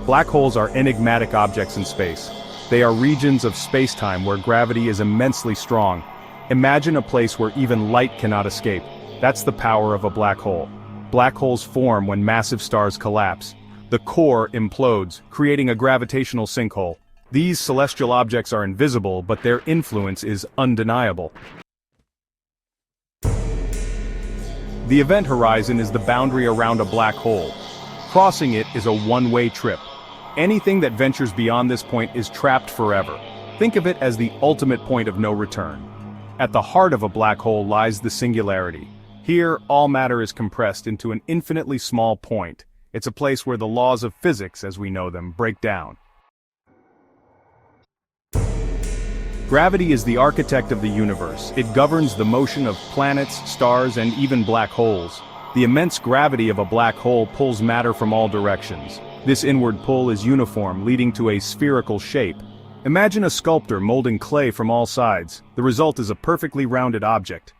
Black holes are enigmatic objects in space. They are regions of space-time where gravity is immensely strong. Imagine a place where even light cannot escape. That's the power of a black hole. Black holes form when massive stars collapse. The core implodes, creating a gravitational sinkhole. These celestial objects are invisible, but their influence is undeniable. The event horizon is the boundary around a black hole. Crossing it is a one-way trip. Anything that ventures beyond this point is trapped forever. Think of it as the ultimate point of no return. At the heart of a black hole lies the singularity. Here, all matter is compressed into an infinitely small point. It's a place where the laws of physics, as we know them, break down. Gravity is the architect of the universe. It governs the motion of planets, stars, and even black holes. The immense gravity of a black hole pulls matter from all directions. This inward pull is uniform, leading to a spherical shape. Imagine a sculptor molding clay from all sides. The result is a perfectly rounded object.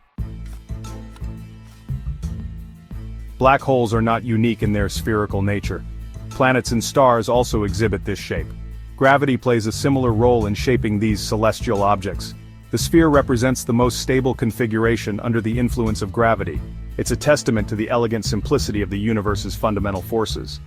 Black holes are not unique in their spherical nature. Planets and stars also exhibit this shape. Gravity plays a similar role in shaping these celestial objects. The sphere represents the most stable configuration under the influence of gravity. It's a testament to the elegant simplicity of the universe's fundamental forces.